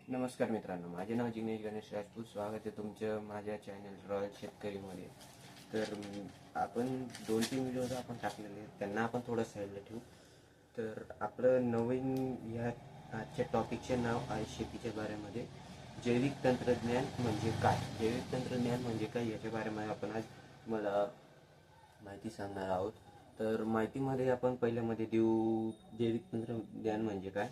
नमस्कार मित्रांनो, माझे नाव जिग्नेश गणेश राजपूत. स्वागत आहे तुमचं माझ्या चॅनल रॉयल शेतकरीमध्ये. तर आपण 2-3 व्हिडिओ आपण टाकलेले आहेत, त्यांना आपण थोडं साईडला ठेवू. तर आपलं नवीन ह्या आजच्या टॉपिकचे नाव आहे शेतीच्या बारेमध्ये जैविक तंत्रज्ञान म्हणजे काय. जैविक तंत्रज्ञान म्हणजे काय याच्या बारेमध्ये आपण आज मला माहिती सांगणार आहोत. तर माहितीमध्ये आपण पहिल्यामध्ये देऊ जैविक तंत्रज्ञान म्हणजे काय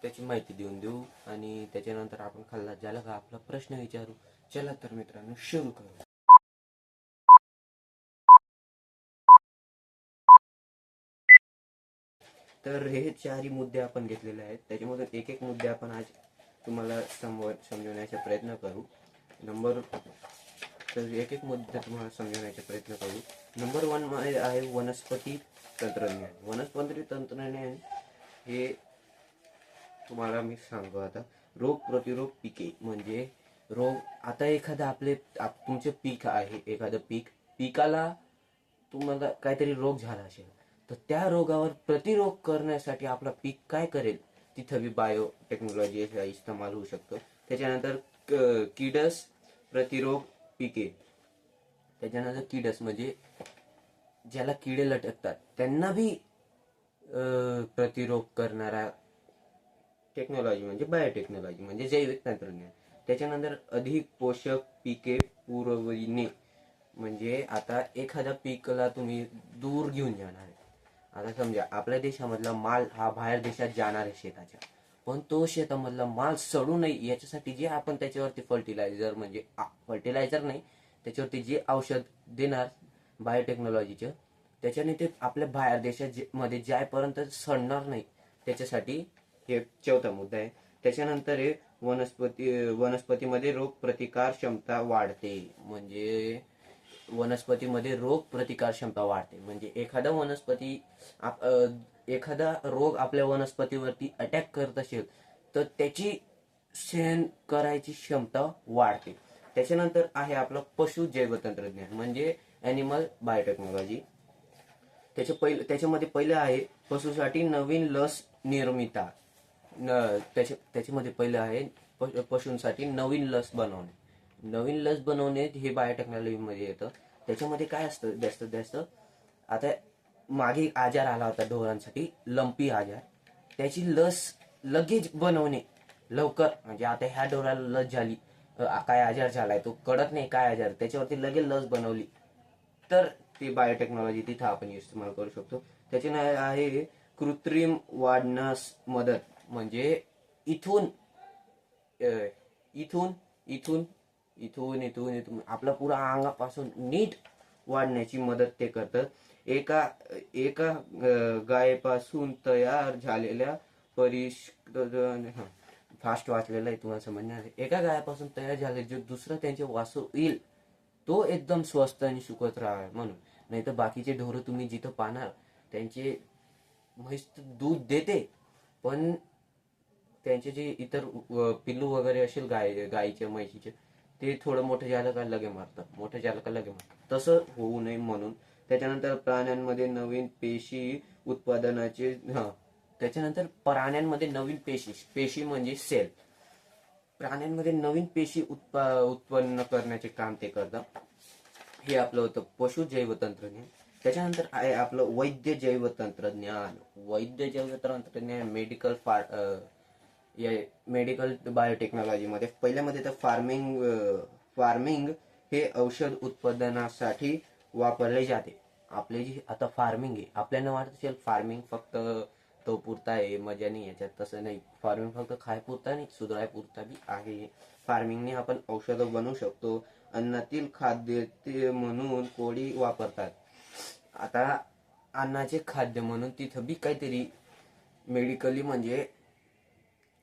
त्याची माहिती देऊ आणि त्याच्यानंतर आपण खाल्ला ज्याला का आपला प्रश्न विचारू. चला तर मित्रांनो सुरू करू. तर हे चारही मुद्दे आपण घेतलेले आहेत, त्याच्यामधून एक एक मुद्दे आपण आज तुम्हाला समजवण्याचा प्रयत्न करू. एक एक मुद्दे तुम्हाला समजवण्याचा प्रयत्न करू. नंबर 1 आहे वनस्पती तंत्रज्ञान. वनस्पती तंत्रज्ञान हे तुम्हाला मी सांगतो आता. रोग प्रतिरोध पिके म्हणजे रोग. आता एखादा तुमचे पीक आहे, एखादं पिकाला तुम्हाला काहीतरी रोग झाला असेल, तर त्या रोगावर प्रतिरोध करण्यासाठी आपला पीक काय करेल, तिथं बी बायो टेक्नॉलॉजीचा इस्तेमाल होऊ शकतो. त्याच्यानंतर किडस प्रतिरोध पिके. त्याच्यानंतर किडस म्हणजे ज्याला किडे लटकतात त्यांना बी प्रतिरोध करणारा टेक्नॉलॉजी म्हणजे बायोटेक्नॉलॉजी म्हणजे जैविक तंत्रज्ञान. त्याच्यानंतर अधिक पोषक पिके पुरविणे म्हणजे आता एखाद्या पिकाला तुम्ही दूर घेऊन जाणार आहे. आता समजा आपल्या देशामधला माल हा बाहेर देशात जाणार आहे शेताच्या, पण तो शेतामधला माल सडू नये याच्यासाठी जे आपण त्याच्यावरती फर्टिलायझर नाही, त्याच्यावरती जे औषध देणार बायोटेक्नॉलॉजीचं, त्याच्याने ते आपल्या बाहेर देशात मध्ये जायपर्यंत सडणार नाही, त्याच्यासाठी हे चौथा मुद्दा आहे. त्याच्यानंतर हे वनस्पतीमध्ये रोग प्रतिकार क्षमता वाढते. म्हणजे वनस्पतीमध्ये रोग प्रतिकार क्षमता वाढते म्हणजे एखादा रोग आपल्या वनस्पतीवरती अटॅक करत असेल तर त्याची सहन करायची क्षमता वाढते. त्याच्यानंतर आहे आपलं पशु जैव तंत्रज्ञान म्हणजे ॲनिमल बायोटेक्नॉलॉजी. त्याच्यामध्ये पहिलं आहे पशुसाठी नवीन लस निर्मिता. त्याच्यामध्ये पहिलं आहे पशूंसाठी नवीन लस बनवणे हे बायोटेक्नॉलॉजी मध्ये येतं. त्याच्यामध्ये काय असतं जास्त आता मागे आजार आला होता ढोरांसाठी, लंपी आजार. त्याची लस लगेच बनवणे लवकर, म्हणजे आता ह्या ढोराला लस झाली, काय आजार झालाय तो कळत नाही काय आजार, त्याच्यावरती लगेच लस बनवली तर ती बायोटेक्नॉलॉजी तिथं आपण इस्तेमाल करू शकतो. त्याच्याने आहे कृत्रिम वाढण्यास मदत म्हणजे इथून आपला पुरा अंगापासून नीट वाढण्याची मदत ते करतं. एका गायीपासून तयार झालेल्या फास्ट वाचलेला आहे तुम्हाला समजणार आहे. एका गायापासून तयार झाले जे दुसरं त्यांचे वासू येईल तो एकदम स्वस्त आणि सुखत राहा म्हणून. नाही तर बाकीचे ढोरं तुम्ही जिथं पाहणार त्यांचे म्हैस दूध देते, पण त्यांचे जे इतर पिल्लू वगैरे असेल गायीचे म्हैशीचे, ते थोडं मोठं झालं का लगे मारतात. तसं होऊ नये म्हणून. त्याच्यानंतर प्राण्यांमध्ये नवीन पेशी उत्पादनाचे त्याच्यानंतर प्राण्यांमध्ये नवीन पेशी म्हणजे सेल. प्राण्यांमध्ये नवीन पेशी उत्पन्न करण्याचे काम ते करतं. हे आपलं होतं पशु जैव तंत्रज्ञान. त्याच्यानंतर आहे आपलं वैद्य जैव तंत्रज्ञान. मेडिकल बायोटेक्नॉलॉजी मध्ये पहिल्यामध्ये तर फार्मिंग हे औषध उत्पादनासाठी वापरले जाते. आपले जी आता फार्मिंग आहे, आपल्याला वाटत असेल फार्मिंग फक्त तो पुरता आहे, मजा नाही याच्यात. तसं नाही, फार्मिंग फक्त खाय पुरता नाही, सुधाराय पुरता बी आहे. फार्मिंगने आपण औषधं बनवू शकतो. अन्नातील खाद्य म्हणून कोळी वापरतात. आता अन्नाचे खाद्य म्हणून तिथं बी काहीतरी मेडिकली म्हणजे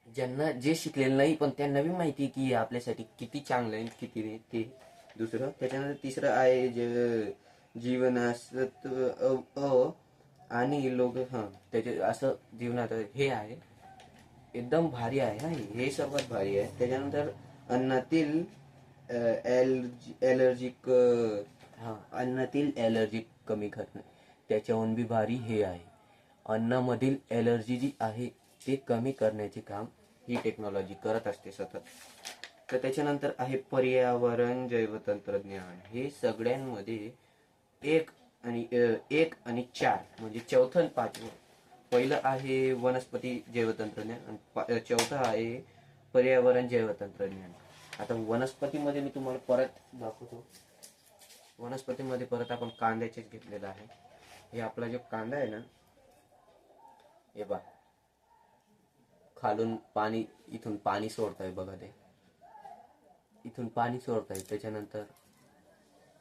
ज्यांना जे शिकलेलं नाही पण त्यांना बी माहिती की आपल्यासाठी किती चांगलं आहे किती नाही ते दुसरं. त्याच्यानंतर तिसरं आहे जीवनसत्व आणि लोक त्याचे असं जीवनात हे आहे एकदम भारी आहे. हे सर्वात भारी आहे. त्याच्यानंतर अन्नातील ॲलर्जी कमी करणे, त्याच्याहून बी भारी हे आहे. अन्नामधील ॲलर्जी जी आहे ते कमी करण्याचे काम ही टेक्नॉलॉजी करत असते सतत. तर त्याच्यानंतर आहे पर्यावरण जैवतंत्रज्ञान. हे सगळ्यांमध्ये एक एक आणि चार म्हणजे चौथं आणि पाचवं. पहिलं आहे वनस्पती जैवतंत्रज्ञान आणि चौथं आहे पर्यावरण जैवतंत्रज्ञान. आता वनस्पतीमध्ये मी तुम्हाला परत दाखवतो. वनस्पतीमध्ये परत आपण कांद्याचेच घेतलेलं आहे. हे आपला जो कांदा आहे ना, हे बघा खालून पाणी, इथून पाणी सोडताय बघा, ते इथून पाणी सोडताय. त्याच्यानंतर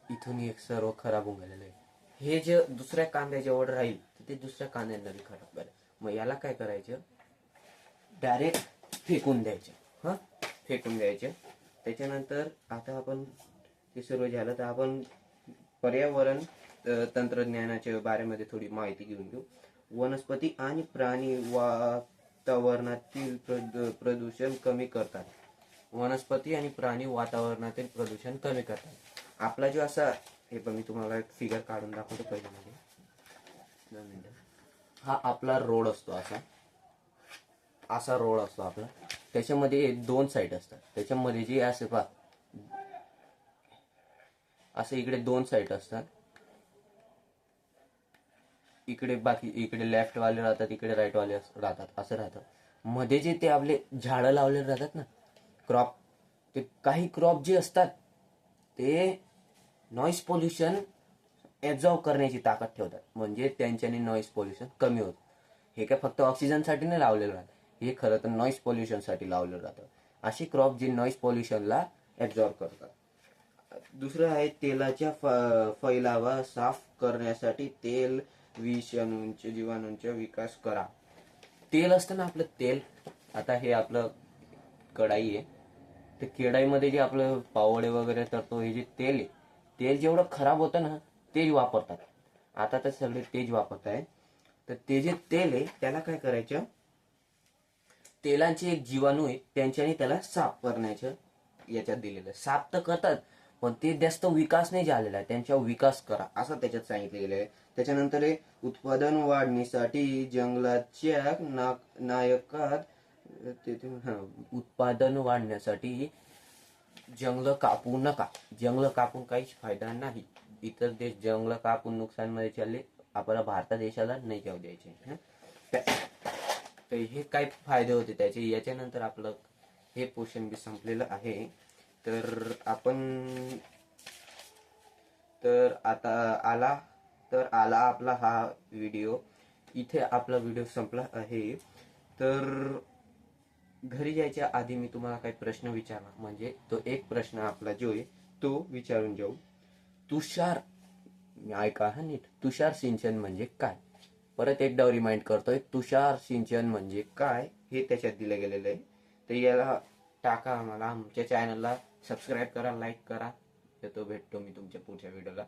इथून एक सर्व खराब होऊन गेलेलं आहे. हे जे दुसऱ्या कांद्याच्या वर राहील ते दुसऱ्या कांद्यांना बी खराब करेल. मग याला काय करायचं, डायरेक्ट फेकून द्यायचं. फेकून द्यायचं. त्याच्यानंतर आता आपण ते सर्व झालं तर आपण पर्यावरण तंत्रज्ञानाच्या बारेमध्ये थोडी माहिती घेऊन घेऊ. वनस्पती आणि प्राणी वातावरणातील प्रदूषण कमी करतात. वनस्पती आणि प्राणी वातावरणातील प्रदूषण कमी करतात. आपला जो असा, हे पण मी तुम्हाला एक फिगर काढून दाखवतो पहिले मध्ये, 2 मिनिटं. हा आपला रोड असतो, असा रोड असतो आपला. त्याच्यामध्ये 2 साईड असतात. त्याच्यामध्ये जे असे पहा, असे इकडे 2 साईड असतात. इकडे बाकी, इकडे लेफ्ट वाले राहतात, इकडे राईट वाले राहतात, असं राहतं. मध्ये जे ते आपले झाडं लावलेले राहतात ना, क्रॉप, ते काही क्रॉप जे असतात ते नॉईस पोल्युशन ऍब्झॉर्व करण्याची ताकद ठेवतात. म्हणजे त्यांच्याने नॉईस पोल्युशन कमी होतं. हे काय फक्त ऑक्सिजनसाठी नाही लावलेलं राहतं, हे खरं तर नॉईस पोल्युशनसाठी लावलेलं राहतं. अशी क्रॉप जे नॉईस पोल्युशनला ऍब्झॉर्व करतात. दुसरं आहे तेलाच्या फैलावा साफ करण्यासाठी तेल विषाणूंचे जीवाणूंचा विकास करा. तेल असतं ना आपलं तेल, आता हे आपलं कढाई आहे, ते कढाईमध्ये जे आपलं पावडे वगैरे तरतो, हे जे तेल आहे, तेल जेवढं खराब होतं ना तेच वापरतात. आता तर सगळे तेज वापरत आहे. तर ते जे तेल आहे त्याला काय करायचं, तेलांचे एक जीवाणू आहे त्यांच्याने त्याला साफ करण्याचं याच्यात दिलेलं. साफ तर करतात पण ते जास्त विकास नाही झालेला आहे, त्यांच्यावर विकास करा असं त्याच्यात सांगितलं गेलं आहे. त्याच्यानंतर उत्पादन वाढण्यासाठी जंगलाच्या नायकात उत्पादन वाढण्यासाठी जंगल कापू नका. जंगल कापून काहीच फायदा नाही. इतर देश जंगल कापून नुकसानमध्ये चालले, आपल्याला भारत देशाला नाही जाऊ द्यायचे. तर हे काय फायदे होते त्याचे. याच्यानंतर आपलं हे पोर्शन बी संपलेलं आहे. तर आपण तर आता आला आपला हा व्हिडिओ. इथे आपला व्हिडिओ संपला आहे. तर घरी जायच्या आधी मी तुम्हाला काही प्रश्न विचारला, म्हणजे तो एक प्रश्न आपला जो आहे तो विचारून जाऊ. तुषार, ऐका हा नीट, तुषार सिंचन म्हणजे काय? परत एकदा रिमाइंड करतोय, तुषार सिंचन म्हणजे काय हे त्याच्यात दिलं गेलेलं आहे. तर याला टाका, आम्हाला आमच्या चॅनलला सबस्क्राईब करा, लाईक करा. भेटतो मी तुमच्या पुढच्या व्हिडिओला.